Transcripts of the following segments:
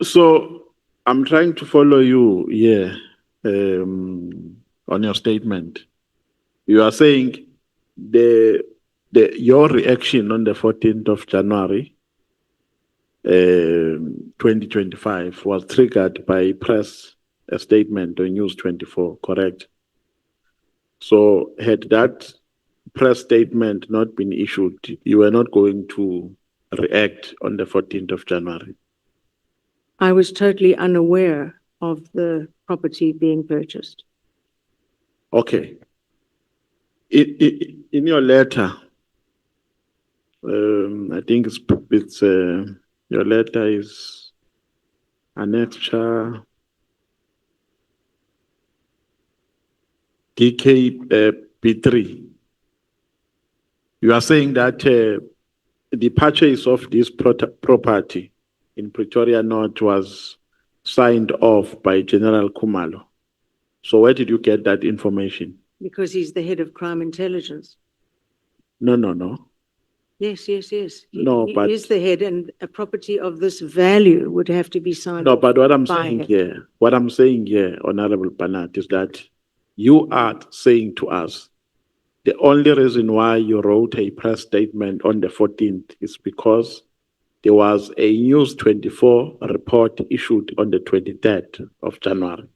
So I'm trying to follow you here on your statement. You are saying the your reaction on the 14th of January 2025 was triggered by press a statement on News 24, correct? So had that press statement not been issued, you were not going to react on the 14th of January. I was totally unaware of the property being purchased. Okay. In your letter, I think it's your letter is annexure DK You are saying that the purchase of this property in Pretoria North was signed off by General Khumalo. So where did you get that information? Because he's the head of crime intelligence. No. Yes. No, he but- is the head, and a property of this value would have to be signed No, off but what I'm by saying him. here, Honorable Barnard, is that you are saying to us the only reason why you wrote a press statement on the 14th is because there was a News 24 report issued on the 23rd of January.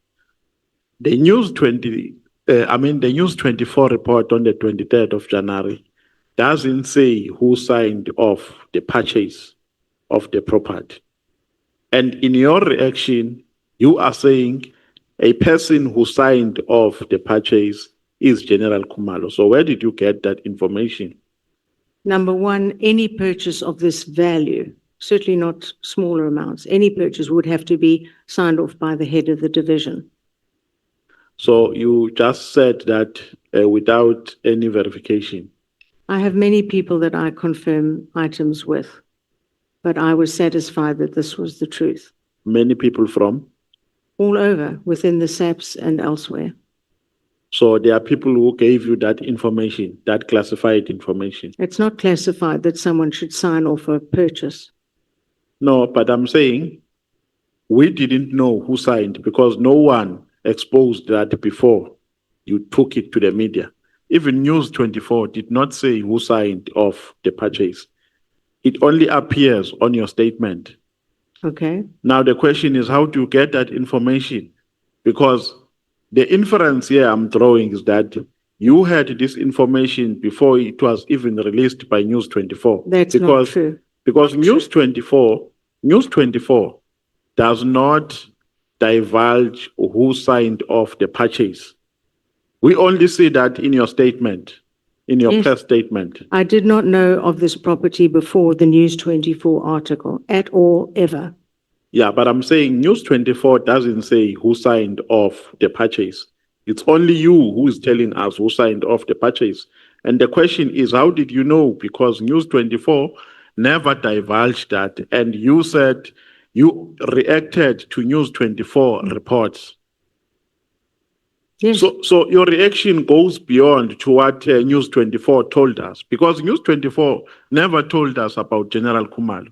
The News 24 report on the 23rd of January doesn't say who signed off the purchase of the property. And in your reaction, you are saying a person who signed off the purchase is General Khumalo. So where did you get that information? Number one, any purchase of this value, certainly not smaller amounts, any purchase would have to be signed off by the head of the division. So you just said that without any verification. I have many people that I confirm items with, but I was satisfied that this was the truth. Many people from? All over, within the SAPs and elsewhere. So there are people who gave you that information, that classified information. It's not classified that someone should sign off a purchase. No, but I'm saying we didn't know who signed because no one exposed that before you took it to the media. Even News 24 did not say who signed off the purchase. It only appears on your statement. Okay. Now the question is, how do you get that information? Because the inference here I'm drawing is that you had this information before it was even released by News 24. That's not true. Because Not News 24 does not divulge who signed off the purchase. We only see that in your statement, in your Yes. press statement. I did not know of this property before the News 24 article at all, ever. Yeah, but I'm saying News 24 doesn't say who signed off the purchase. It's only you who is telling us who signed off the purchase. And the question is, how did you know? Because News 24 never divulged that. And you said you reacted to News 24 reports. Yes. So your reaction goes beyond to what News 24 told us, because News 24 never told us about General Khumalo.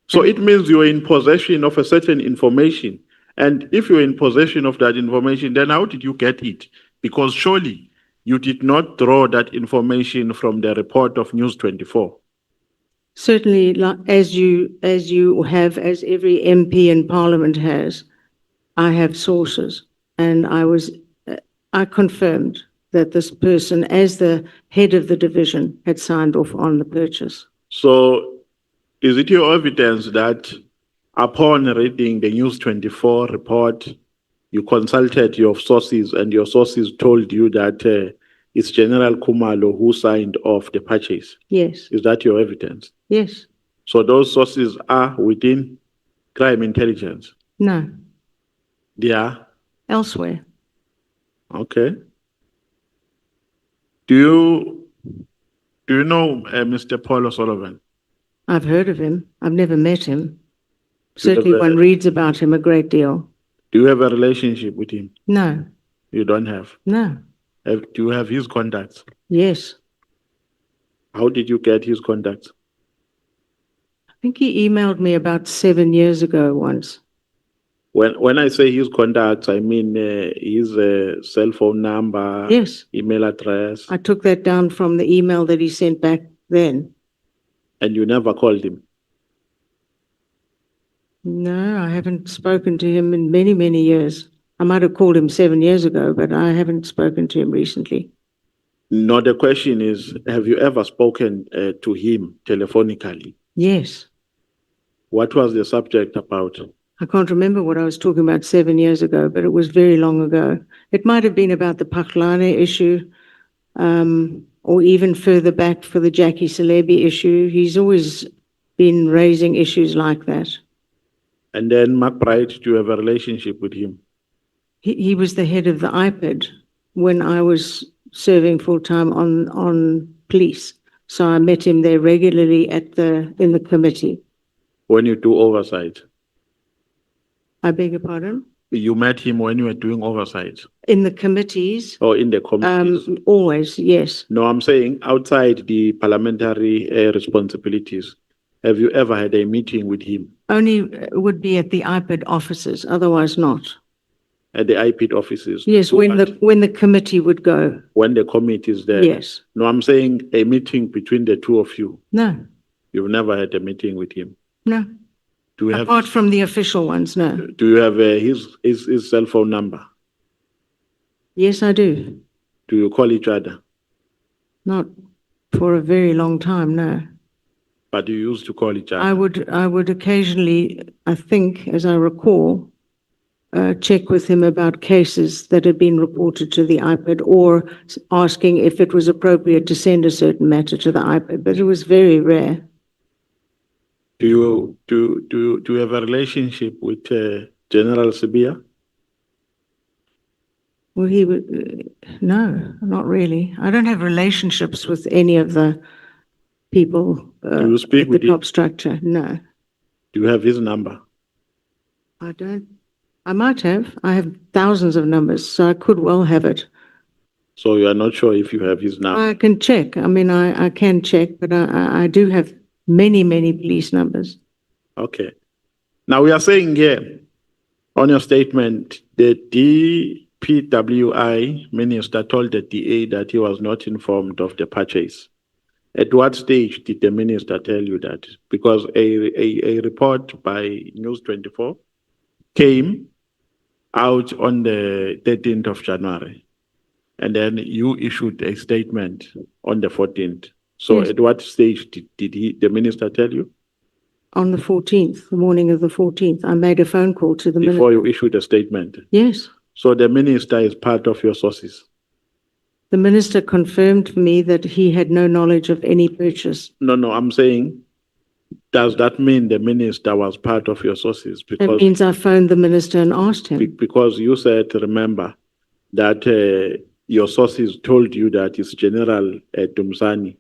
So it means you're in possession of a certain information. And if you're in possession of that information, then how did you get it? Because surely you did not draw that information from the report of News 24. Certainly, as you have, as every MP in Parliament has, I have sources, and I confirmed that this person, as the head of the division, had signed off on the purchase. So is it your evidence that upon reading the News 24 report, you consulted your sources and your sources told you that it's General Khumalo who signed off the purchase? Yes. Is that your evidence? Yes. So those sources are within crime intelligence? No. They are? Elsewhere. Okay. Do you know Mr. Paul O'Sullivan? I've heard of him. I've never met him. Do you Certainly have one reads about him a great deal. Do you have a relationship with him? No. You don't have? No. Do you have his contacts? Yes. How did you get his contacts? think he emailed me about 7 years ago once. When I say his contacts, I mean his cell phone number, Yes, email address, I took that down from the email that he sent back then. and you never called him. No, I haven't spoken to him in many, many years. I might have called him 7 years ago, but I haven't spoken to him recently. No, the question is, have you ever spoken to him telephonically? Yes. What was the subject about? I can't remember what I was talking about 7 years ago, but it was very long ago. It might have been about the Paklane issue, or even further back for the Jackie Celebi issue. He's always been raising issues like that. And then McBride, do you have a relationship with him? He was the head of the IPID when I was serving full-time on police. So I met him there regularly in the committee. When you do oversight? I beg your pardon? You met him when you were doing oversight? In the committees? Or in the committees? Always, yes. No, I'm saying outside the parliamentary responsibilities. Have you ever had a meeting with him? Only would be at the IPID offices, otherwise not. At the IPID offices? Yes, when the committee would go. When the committee is there? Yes. No, I'm saying a meeting between the two of you. No, You've never had a meeting with him? no. Do you have? Apart from the official ones, no. Do you have his cell phone number? Yes, I do. Do you call each other? Not for a very long time, no. But you used to call each other? I would occasionally, I think, as I recall, check with him about cases that had been reported to the IPID or asking if it was appropriate to send a certain matter to the IPID, but it was very rare. Do you have a relationship with General Sibia? Well, he would, no, not really. I don't have relationships with any of the people Do you speak at the with top him? structure. No, Do you have his number? I don't. I might have. I have thousands of numbers, so I could well have it. So you are not sure if you have his number? I can check. I mean, I can check, but I do have many, many police numbers. Okay. Now we are saying here on your statement, the DPWI minister told the DA that he was not informed of the purchase. At what stage did the minister tell you that? Because a report by News 24 came out on the 13th of January, and then you issued a statement on the 14th. So Yes. at what stage did the minister tell you? On the 14th, the morning of the 14th, I made a phone call to the minister. Before you issued a statement? Yes. So the minister is part of your sources? The minister confirmed for me that he had no knowledge of any purchase. No, I'm saying, does that mean the minister was part of your sources? That means I phoned the minister and asked him. Because you said, remember, that your sources told you that it's General Dumsani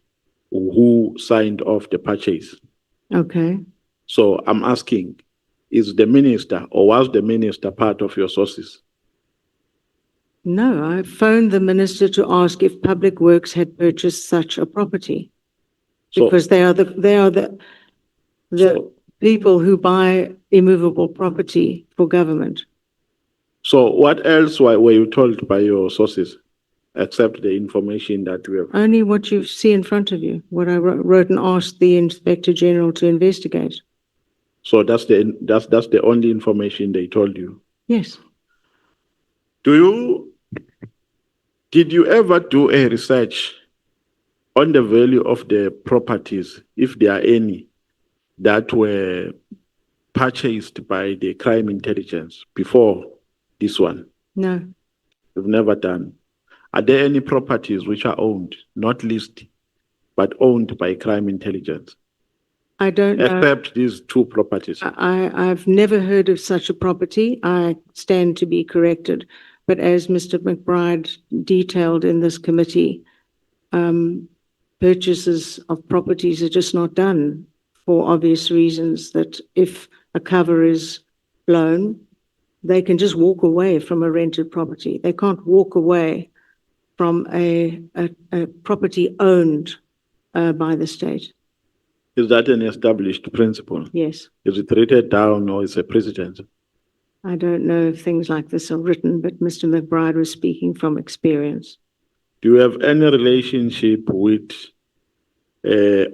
who signed off the purchase. Okay. So I'm asking, is the minister or was the minister part of your sources? No, I phoned the minister to ask if Public Works had purchased such a property. So- Because they are the So- people who buy immovable property for government. So what else were you told by your sources, except the information that we have? Only what you see in front of you, what I wrote and asked the Inspector General to investigate. So that's the only information they told you. Yes. Did you ever do a research on the value of the properties, if there are any, that were purchased by the crime intelligence before this one? No. You've never done. Are there any properties which are owned, not leased, but owned by crime intelligence? I don't know. Except these two properties. I've never heard of such a property. I stand to be corrected. But as Mr. McBride detailed in this committee, purchases of properties are just not done for obvious reasons, that if a cover is blown, they can just walk away from a rented property. They can't walk away from a property owned by the state. Is that an established principle? Yes. Is it written down or is a precedent? I don't know if things like this are written, but Mr. McBride was speaking from experience. Do you have any relationship with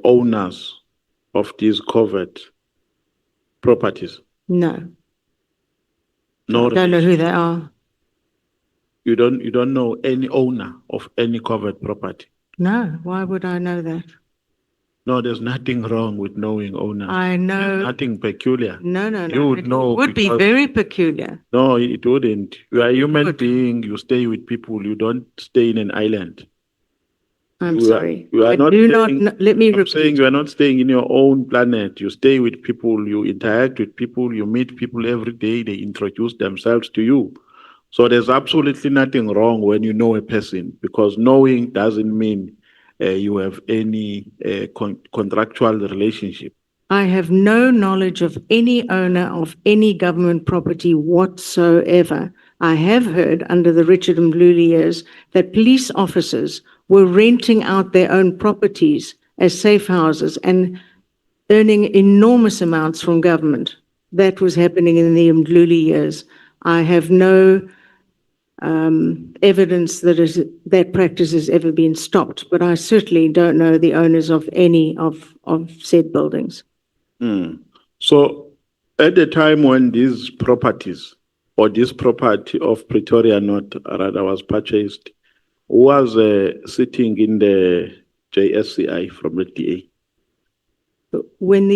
owners of these covered properties? No, No, I don't know who they are. you don't know any owner of any covered property. No, why would I know that? No, there's nothing wrong with knowing owners. I know. There's nothing peculiar. No, no, no. You would It know would be because- very peculiar. No, it wouldn't. You are a human would. being. You stay with people. You don't stay in an island. I'm You are- sorry. you are I not do not, saying- let me I'm saying repeat. you are not staying in your own planet. You stay with people. You interact with people. You meet people every day. They introduce themselves to you. So there's absolutely nothing wrong when you know a person, because knowing doesn't mean you have any contractual relationship. I have no knowledge of any owner of any government property whatsoever. I have heard under the Richard Mluli years that police officers were renting out their own properties as safe houses and earning enormous amounts from government. That was happening in the Mluli years. I have no evidence that practice has ever been stopped, but I certainly don't know the owners of any of said buildings. So at the time when these properties or this property of Pretoria North rather was purchased, who was sitting in the JSCI from the DA? When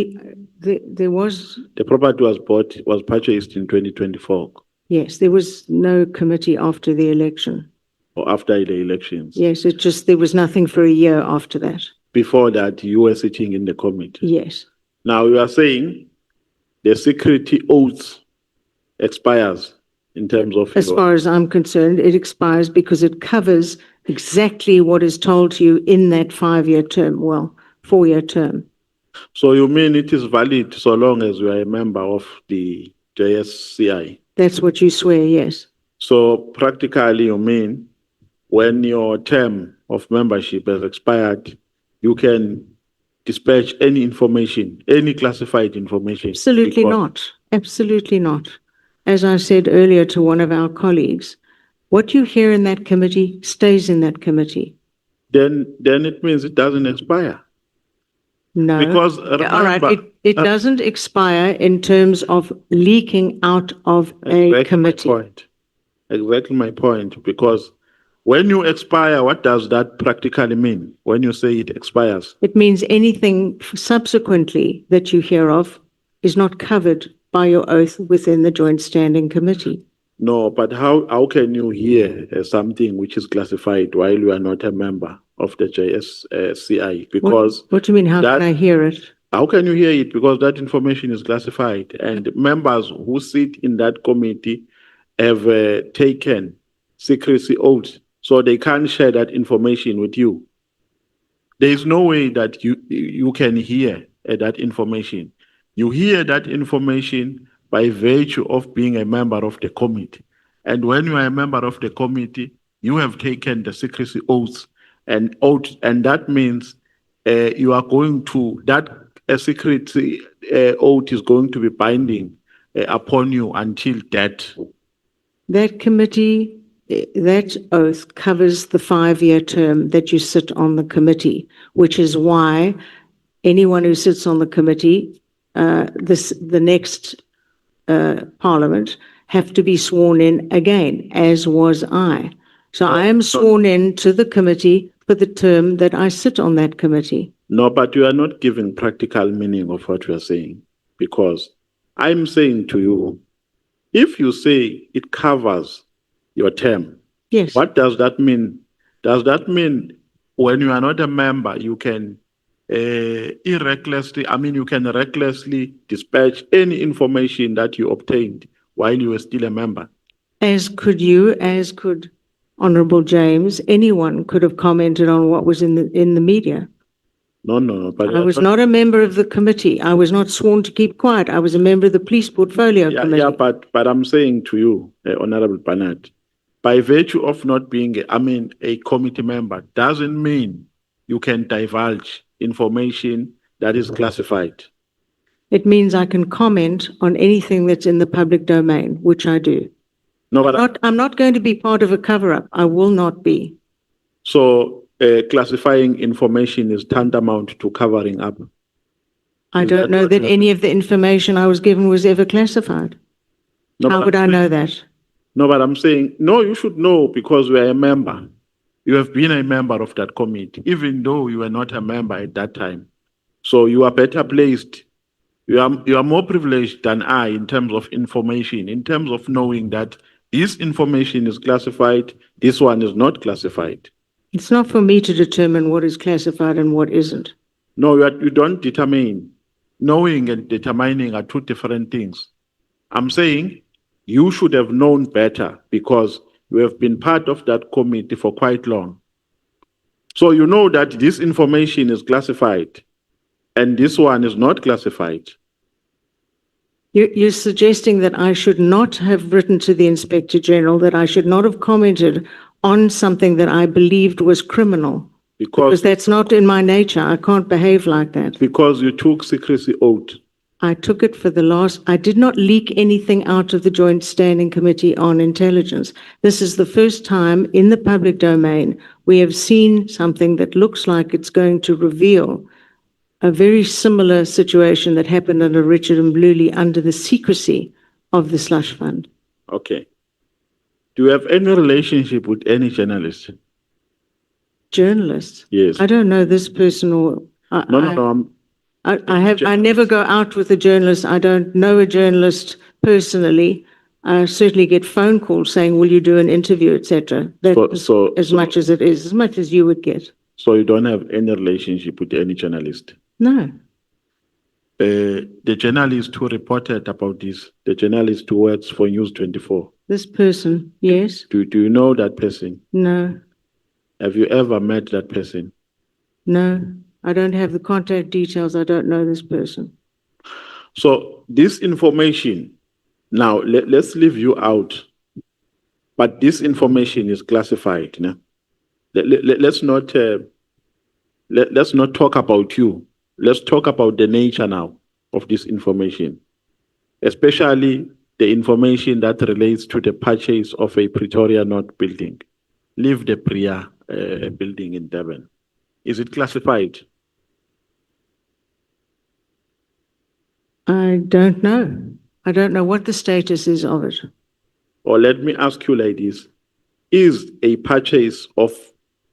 there was, The property was purchased in 2024 yes, there was no committee after the election. or after the elections. Yes, it just, there was nothing for a year after that. Before that, you were sitting in the committee. Yes. Now you are saying the security oath expires in terms of As far as I'm concerned, it expires because it covers exactly what is told to you in that 5-year term, well, 4-year term. So you mean it is valid so long as you are a member of the JSCI? That's what you swear, yes. So practically you mean when your term of membership has expired, you can dispatch any information, any classified information? Absolutely not. Absolutely not. As I said earlier to one of our colleagues, what you hear in that committee stays in that committee. Then it means it doesn't expire. No. Because All right, remember- it doesn't expire in terms of leaking out of a committee. Exactly my point. Because when you expire, what does that practically mean when you say it expires? It means anything subsequently that you hear of is not covered by your oath within the Joint Standing Committee. No, but how can you hear something which is classified while you are not a member of the JSCI? Because What do you mean, how that- can I hear it? how can you hear it? Because that information is classified, and members who sit in that committee have taken secrecy oaths, so they can't share that information with you. There is no way that you can hear that information. You hear that information by virtue of being a member of the committee. And when you are a member of the committee, you have taken the secrecy oaths, and that means you are going to, that secrecy oath is going to be binding upon you until death. That committee, that oath covers the 5-year term that you sit on the committee, which is why anyone who sits on the committee, the next Parliament, have to be sworn in again, as was I. So I am sworn in to the committee for the term that I sit on that committee. No, but you are not giving practical meaning of what you are saying, because I'm saying to you, if you say it covers your term, Yes. what does that mean? Does that mean when you are not a member, you can you can recklessly dispatch any information that you obtained while you were still a member? As could you, as could Honorable James, anyone could have commented on what was in the media. No. But I was not a member of the committee. I was not sworn to keep quiet. I was a member of the Police Portfolio Committee. Yeah, but I'm saying to you, Honorable Barnard, by virtue of not being, a committee member, doesn't mean you can divulge information that is classified. It means I can comment on anything that's in the public domain, which I do. No, but I'm not going to be part of a cover-up. I will not be. so classifying information is tantamount to covering up. I Is don't that know what that you- any of the information I was given was ever classified. No, How but would I I'm know saying- that? No, but I'm saying, no, you should know because we are a member. You have been a member of that committee, even though you were not a member at that time. So you are better placed. You are more privileged than I in terms of information, in terms of knowing that this information is classified, this one is not classified. It's not for me to determine what is classified and what isn't. No, you don't determine. Knowing and determining are two different things. I'm saying you should have known better because you have been part of that committee for quite long. So you know that this information is classified and this one is not classified. You're suggesting that I should not have written to the Inspector General, that I should not have commented on something that I believed was criminal. Because Because that's not in my nature. I can't behave like that. you took secrecy oath. I took it for the last, I did not leak anything out of the Joint Standing Committee on Intelligence. This is the first time in the public domain we have seen something that looks like it's going to reveal a very similar situation that happened under Richard and Mbluli under the secrecy of the slush fund. Okay. Do you have any relationship with any journalist? Journalists? Yes. I don't know this person or No. I never go out with a journalist. I don't know a journalist personally. I certainly get phone calls saying, will you do an interview, etc. That's as much as it is, as much as you would get. So you don't have any relationship with any journalist? No. The journalist who reported about this, the journalist who works for News 24. This person, yes. Do you know that person? No. Have you ever met that person? No. I don't have the contact details. I don't know this person. So this information, now let's leave you out, but this information is classified. No? Let's not talk about you. Let's talk about the nature now of this information, especially the information that relates to the purchase of a Pretoria North building. Leave the Priya building in Durban. Is it classified? I don't know. I don't know what the status is of it. Or let me ask you like this. Is a purchase of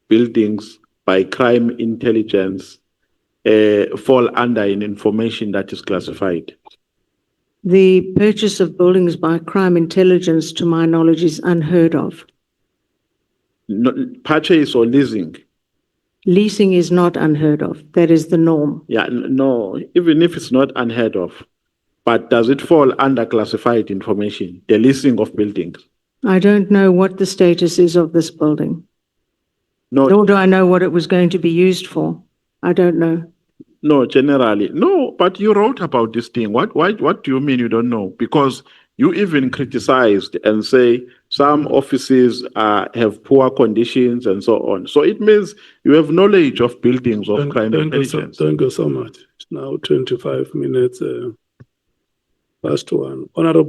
buildings by crime intelligence fall under an information that is classified? The purchase of buildings by crime intelligence, to my knowledge, is unheard of. No, purchase or leasing? Leasing is not unheard of. That is the norm. Yeah, no, even if it's not unheard of, but does it fall under classified information, the leasing of buildings? I don't know what the status is of this building. No, Nor do I know what it was going to be used for. I don't know. no, generally. No, but you wrote about this thing. What do you mean you don't know? Because you even criticized and say some offices have poor conditions and so on. So it means you have knowledge of buildings of crime intelligence. Thank you so much. It's now 25 minutes past 1. Honorable